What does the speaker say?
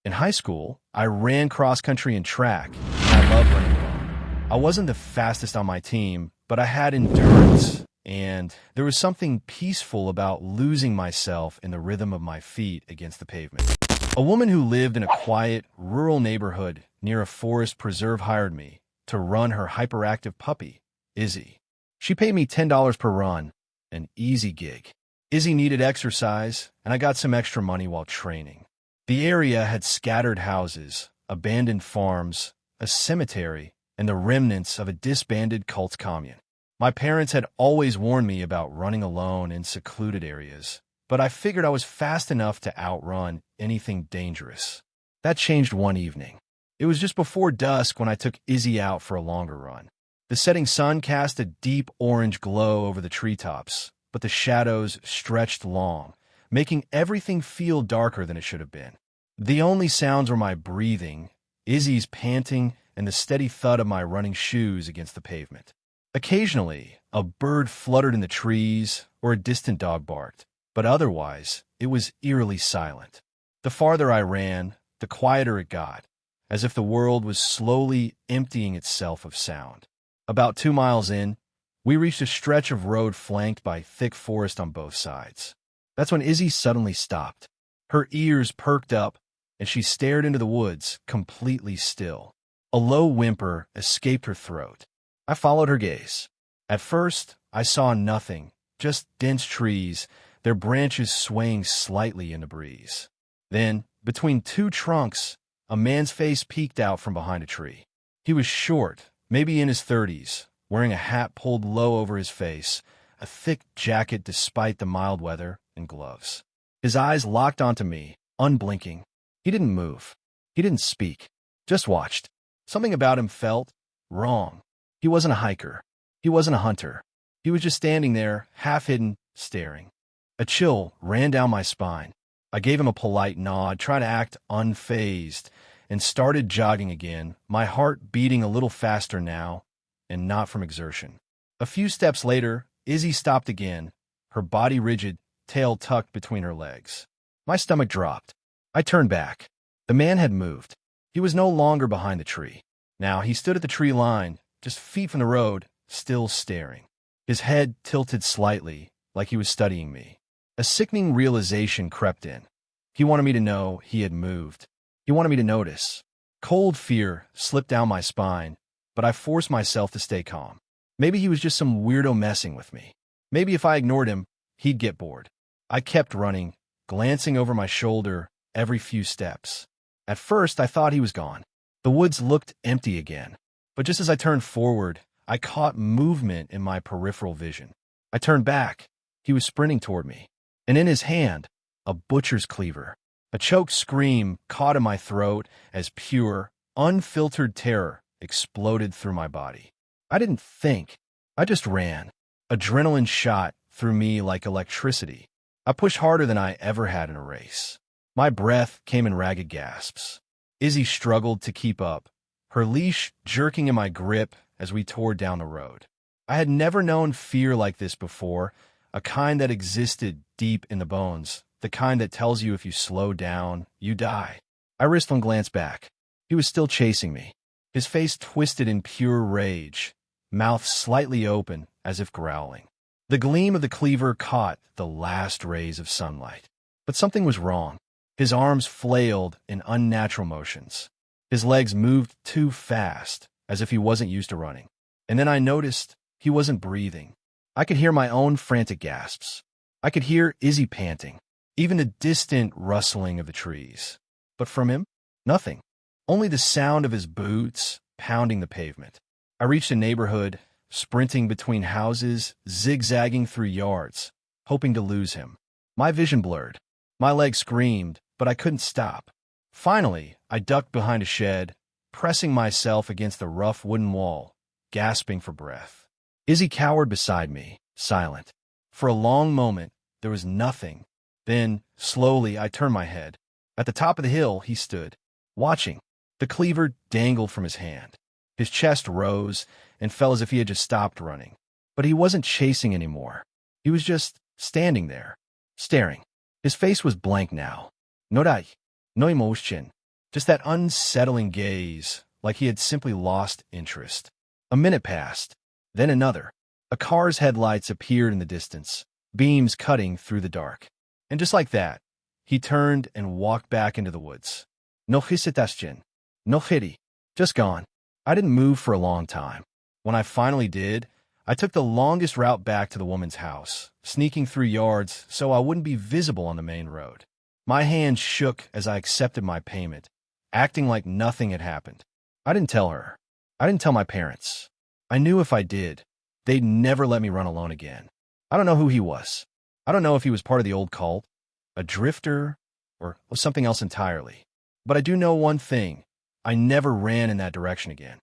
In high school, I ran cross country and track, and I loved running alone. I wasn't the fastest on my team, but I had endurance, and there was something peaceful about losing myself in the rhythm of my feet against the pavement. A woman who lived in a quiet, rural neighborhood near a forest preserve hired me to run her hyperactive puppy, Izzy. She paid me $10 per run, an easy gig. Izzy needed exercise, and I got some extra money while training. The area had scattered houses, abandoned farms, a cemetery, and the remnants of a disbanded cult commune. My parents had always warned me about running alone in secluded areas, but I figured I was fast enough to outrun anything dangerous. That changed one evening. It was just before dusk when I took Izzy out for a longer run. The setting sun cast a deep orange glow over the treetops, but the shadows stretched long, making everything feel darker than it should have been. The only sounds were my breathing, Izzy's panting, and the steady thud of my running shoes against the pavement. Occasionally, a bird fluttered in the trees or a distant dog barked, but otherwise, it was eerily silent. The farther I ran, the quieter it got, as if the world was slowly emptying itself of sound. About 2 miles in, we reached a stretch of road flanked by thick forest on both sides. That's when Izzy suddenly stopped. Her ears perked up, and she stared into the woods, completely still. A low whimper escaped her throat. I followed her gaze. At first, I saw nothing, just dense trees, their branches swaying slightly in the breeze. Then, between two trunks, a man's face peeked out from behind a tree. He was short, maybe in his 30s, wearing a hat pulled low over his face, a thick jacket despite the mild weather, and gloves. His eyes locked onto me, unblinking. He didn't move. He didn't speak. Just watched. Something about him felt wrong. He wasn't a hiker. He wasn't a hunter. He was just standing there, half-hidden, staring. A chill ran down my spine. I gave him a polite nod, trying to act unfazed, and started jogging again, my heart beating a little faster now, and not from exertion. A few steps later, Izzy stopped again, her body rigid, tail tucked between her legs. My stomach dropped. I turned back. The man had moved. He was no longer behind the tree. Now he stood at the tree line, just feet from the road, still staring. His head tilted slightly, like he was studying me. A sickening realization crept in. He wanted me to know he had moved. He wanted me to notice. Cold fear slipped down my spine, but I forced myself to stay calm. Maybe he was just some weirdo messing with me. Maybe if I ignored him, he'd get bored. I kept running, glancing over my shoulder every few steps. At first, I thought he was gone. The woods looked empty again. But just as I turned forward, I caught movement in my peripheral vision. I turned back. He was sprinting toward me. And in his hand, a butcher's cleaver. A choked scream caught in my throat as pure, unfiltered terror exploded through my body. I didn't think. I just ran. Adrenaline shot through me like electricity. I pushed harder than I ever had in a race. My breath came in ragged gasps. Izzy struggled to keep up, her leash jerking in my grip as we tore down the road. I had never known fear like this before, a kind that existed deep in the bones, the kind that tells you if you slow down, you die. I risked one glance back. He was still chasing me, his face twisted in pure rage, mouth slightly open as if growling. The gleam of the cleaver caught the last rays of sunlight. But something was wrong. His arms flailed in unnatural motions. His legs moved too fast, as if he wasn't used to running. And then I noticed he wasn't breathing. I could hear my own frantic gasps. I could hear Izzy panting, even the distant rustling of the trees. But from him, nothing. Only the sound of his boots pounding the pavement. I reached a neighborhood, sprinting between houses, zigzagging through yards, hoping to lose him. My vision blurred. My legs screamed, but I couldn't stop. Finally, I ducked behind a shed, pressing myself against the rough wooden wall, gasping for breath. Izzy cowered beside me, silent. For a long moment, there was nothing. Then, slowly, I turned my head. At the top of the hill, he stood, watching. The cleaver dangled from his hand. His chest rose and fell as if he had just stopped running. But he wasn't chasing anymore. He was just standing there, staring. His face was blank now. No emotion. Just that unsettling gaze, like he had simply lost interest. A minute passed, then another. A car's headlights appeared in the distance, beams cutting through the dark. And just like that, he turned and walked back into the woods. No hesitation. No pity. Just gone. I didn't move for a long time. When I finally did, I took the longest route back to the woman's house, sneaking through yards so I wouldn't be visible on the main road. My hands shook as I accepted my payment, acting like nothing had happened. I didn't tell her. I didn't tell my parents. I knew if I did, they'd never let me run alone again. I don't know who he was. I don't know if he was part of the old cult, a drifter, or something else entirely. But I do know one thing. I never ran in that direction again.